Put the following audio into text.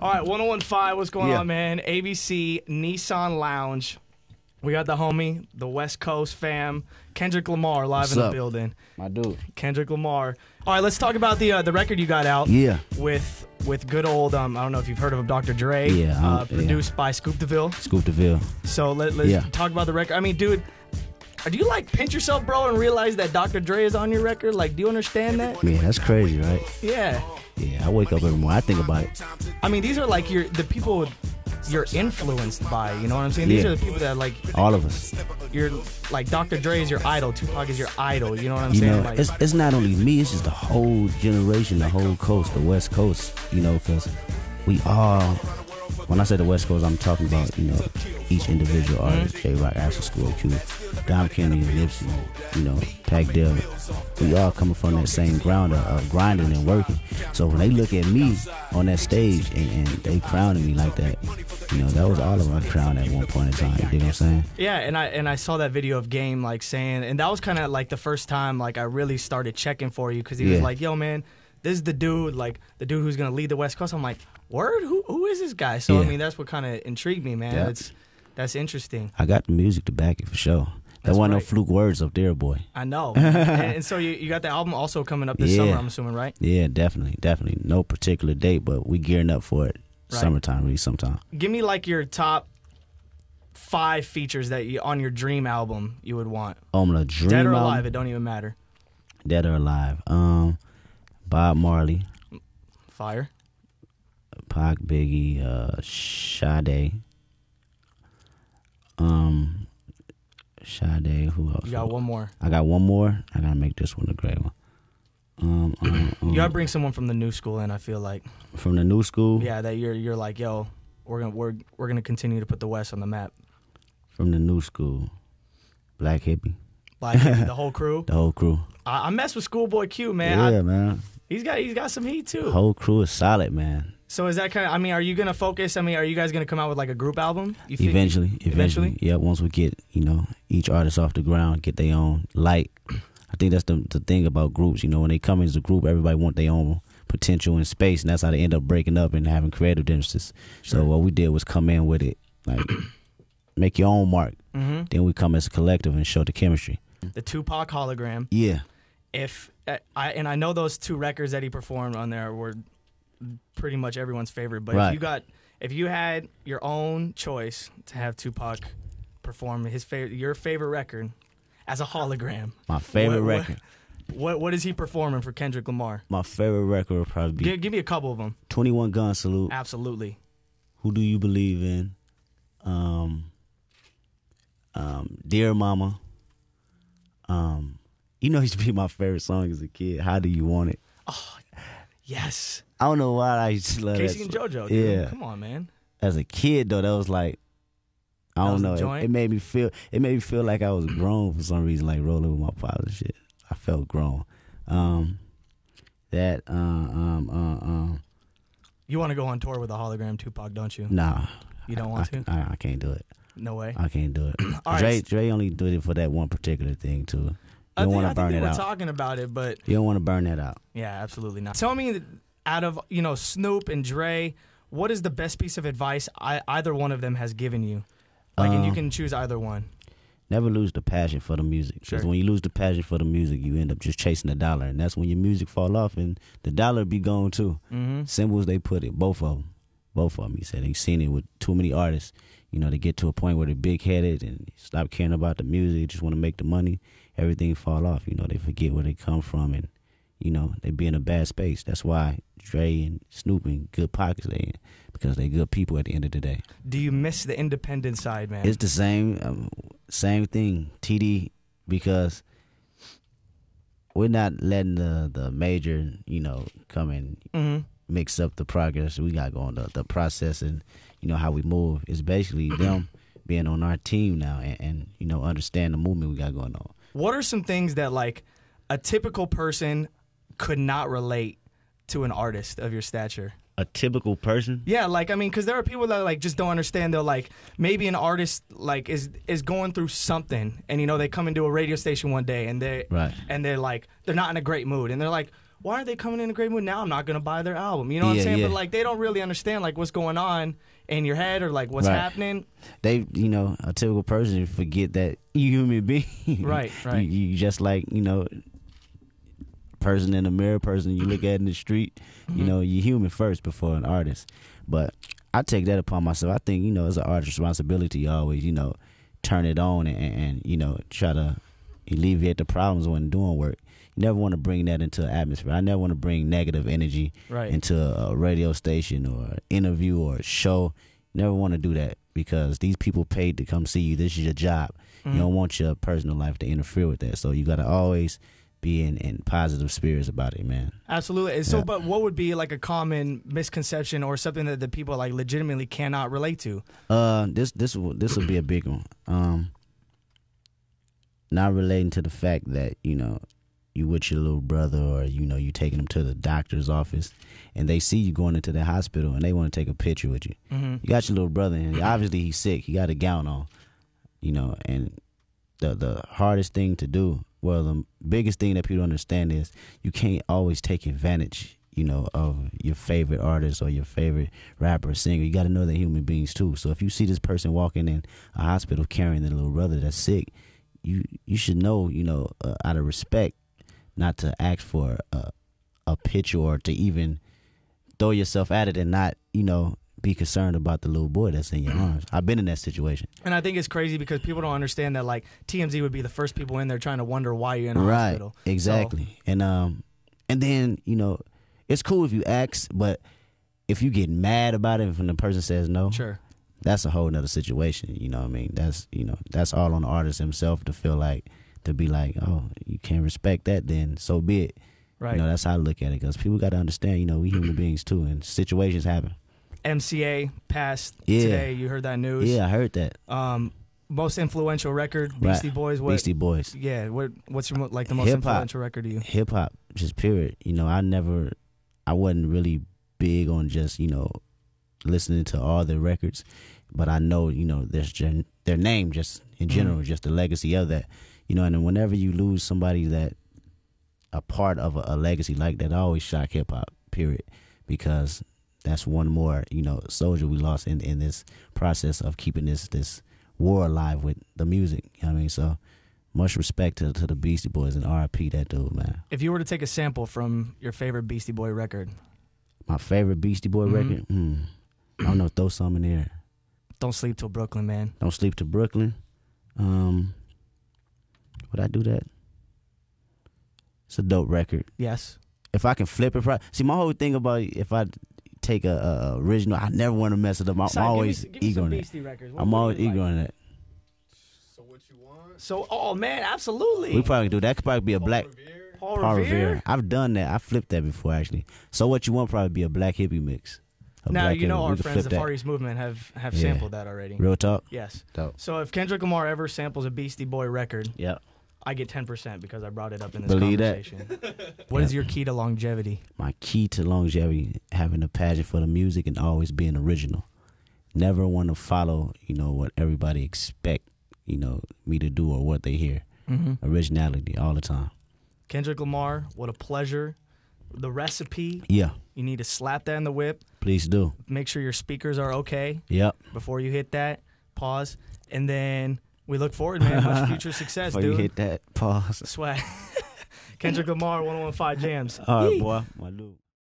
All right, 1015, what's going on, man? ABC Nissan Lounge. We got the homie, the West Coast fam, Kendrick Lamar live in the building. My dude. Kendrick Lamar. All right, let's talk about the record you got out. Yeah. With good old, I don't know if you've heard of him, Dr. Dre. Yeah. Produced by Snoop Dogg. Snoop Dogg. So let's talk about the record. I mean, dude, do you like pinch yourself, bro, and realize that Dr. Dre is on your record? Like, do you understand that? Yeah, that's crazy, right? Yeah. Yeah, I wake up every morning. I think about it. I mean, these are like the people you're influenced by, you know what I'm saying? These are the people that, like, all of us. You're like, Dr. Dre is your idol, Tupac is your idol, you know what I'm saying? Know, like, it's not only me, it's just the whole generation, the whole coast, the West Coast, you know, because we all, when I say the West Coast, I'm talking about, you know, each individual artist, J-Rock, After School, Q, Dom Kennedy, Nipsey, you know, Pac Dill. We all coming from that same ground of grinding and working. So when they look at me on that stage and they crowning me like that, you know, that was all of our crown at one point in time. You know what I'm saying? Yeah, and I saw that video of Game, like, saying, and that was kind of like the first time, like, I really started checking for you, because he was like, yo, man, this is the dude, like, the dude who's going to lead the West Coast. I'm like, word? Who is this guy? So, I mean, that's what kind of intrigued me, man. Yeah. That's interesting. I got the music to back it for sure. That wasn't no fluke words up there, boy. I know. and so you got the album also coming up this summer, I'm assuming, right? Yeah, definitely. No particular date, but we gearing up for it. Right. Summertime, really sometime. Give me, like, your top 5 features that you on your dream album you would want. On the dream Dead or album? alive, it don't even matter. Dead or alive. Bob Marley. Fire. Pac, Biggie, Sade. Sade, who else? You got one more. I got one more. I gotta make this one a great one. You gotta bring someone from the new school in, I feel like. From the new school? Yeah, that you're like, yo, we're gonna continue to put the West on the map. From the new school. Black Hippie. Black Hippie, the whole crew? The whole crew. I mess with Schoolboy Q, man. Yeah, man. He's got some heat too. The whole crew is solid, man. So is that kind of, I mean, are you gonna focus, I mean, are you guys gonna come out with like a group album? You think? Eventually. Yeah, once we get, you know, each artist off the ground, get their own light. I think that's the thing about groups, you know, when they come as a group, everybody want their own potential in space, and that's how they end up breaking up and having creative differences. Sure. So what we did was come in with it, like, make your own mark. Then we come as a collective and show the chemistry. The Tupac Hologram. Yeah. I know those 2 records that he performed on there were pretty much everyone's favorite, but if you had your own choice to have Tupac perform your favorite record as a hologram, my favorite record. What is he performing for Kendrick Lamar? My favorite record would probably be give me a couple of them. 21 Gun Salute. Absolutely. Who Do You Believe In? Dear Mama. You know, it used to be my favorite song as a kid. How Do You Want It? Oh, yes. I don't know why I used to love Casey that and song. JoJo. Dude. Yeah. Come on, man. As a kid, though, that was like, I don't know. It made me feel like I was grown for some reason, like rolling with my father and shit. I felt grown. You want to go on tour with a hologram Tupac, don't you? Nah. You don't want to? I can't do it. No way. I can't do it. Right. Dre only did it for that one particular thing too. You don't want to burn it out. We're talking about it, but you don't want to burn that out. Yeah, absolutely not. Tell me, out of Snoop and Dre, what is the best piece of advice either one of them has given you? Like, and you can choose either one. Never lose the passion for the music. Because when you lose the passion for the music, you end up just chasing the dollar, and that's when your music fall off, and the dollar be gone too. Simple as they put it, both of them. He said they've seen it with too many artists. You know, they get to a point where they're big-headed and stop caring about the music, just want to make the money. Everything fall off. You know, they forget where they come from, and, you know, they be in a bad space. That's why Dre and Snoop in good pockets they in, because they good people at the end of the day. Do you miss the independent side, man? It's the same thing, TD, because we're not letting the major, you know, come and mix up the progress we got going, the process, and, you know, how we move. It's basically them being on our team now and, you know, understand the movement we got going on. What are some things that, like, a typical person could not relate to an artist of your stature? A typical person? Yeah, like, I mean, because there are people that, like, just don't understand. They're like, maybe an artist, like, is going through something, and, you know, they come into a radio station one day, and they're like, they're not in a great mood, and they're like, why aren't they coming in a great mood? Now I'm not going to buy their album. You know what I'm saying? Yeah. But, like, they don't really understand, like, what's going on in your head or, like, what's happening. They, you know, a typical person forget that you human being. Right. You just like, you know, person in the mirror, person you look at in the street. You know, you're human first before an artist. But I take that upon myself. I think, you know, it's an artist's responsibility to always, you know, turn it on and you know, try to alleviate the problems when doing work. You never want to bring that into an atmosphere. I never want to bring negative energy into a radio station or an interview or a show. You never want to do that because these people paid to come see you. This is your job. You don't want your personal life to interfere with that. So you got to always be in positive spirits about it, man. Absolutely. So, but what would be like a common misconception or something that the people like legitimately cannot relate to? This will be a big one. Not relating to the fact that, you know, you with your little brother or, you know, you taking him to the doctor's office and they see you going into the hospital and they want to take a picture with you. You got your little brother and obviously he's sick. He got a gown on, you know, and the hardest thing to do, well, the biggest thing that people understand is you can't always take advantage, you know, of your favorite artist or your favorite rapper or singer. You got to know they're human beings too. So if you see this person walking in a hospital carrying their little brother that's sick, you should know, you know, out of respect, not to ask for a picture or to even throw yourself at it and not, you know, be concerned about the little boy that's in your arms. I've been in that situation. And I think it's crazy because people don't understand that, like, TMZ would be the first people in there trying to wonder why you're in a hospital. Right, exactly. So. And then, you know, it's cool if you ask, but if you get mad about it and the person says no, sure, that's a whole nother situation. You know what I mean? That's, you know, that's all on the artist himself to feel like, to be like, oh, you can't respect that, then so be it. Right. You know, that's how I look at it because people got to understand, you know, we human beings too, and situations happen. MCA passed today. You heard that news? Yeah, I heard that. Most influential record, Beastie Boys. What, Beastie Boys. Yeah. What's your, like, the most influential record to you? Hip hop, just period. You know, I wasn't really big on just, you know, listening to all their records, but I know, you know, their name just in general, just the legacy of that. You know, and then whenever you lose somebody that a part of a legacy like that, I always shock hip hop, period, because that's one more, you know, soldier we lost in this process of keeping this war alive with the music. You know what I mean? So much respect to the Beastie Boys and R.I.P. that dude, man. If you were to take a sample from your favorite Beastie Boy record, my favorite Beastie Boy record, I don't know, throw some in there. Don't Sleep Till Brooklyn, man. Don't Sleep Till Brooklyn. Would I do that? It's a dope record. Yes. If I can flip it, see, my whole thing about if I take a original, I never want to mess it up. I'm always eager on it. I'm always eager on that. So what you want? So, oh man, absolutely. We probably do that. Could probably be a black Paul Revere. I've done that. I flipped that before actually. So what you want probably be a black hippie mix. Now, you know, our friends, the Far East Movement, have sampled that already. Real talk? Yes. Dope. So if Kendrick Lamar ever samples a Beastie Boy record, yep, I get 10% because I brought it up in this conversation. What is your key to longevity? My key to longevity, having a passion for the music and always being original. Never want to follow, you know, what everybody expect, you know, me to do or what they hear. Originality all the time. Kendrick Lamar, what a pleasure. The recipe. Yeah. You need to slap that in the whip. Please do. Make sure your speakers are okay. Yep. Before you hit that, pause. And then we look forward, man. Much future success, before dude. You hit that, pause. Swag. Kendrick Lamar, 101.5 Jams. All right, boy. My dude.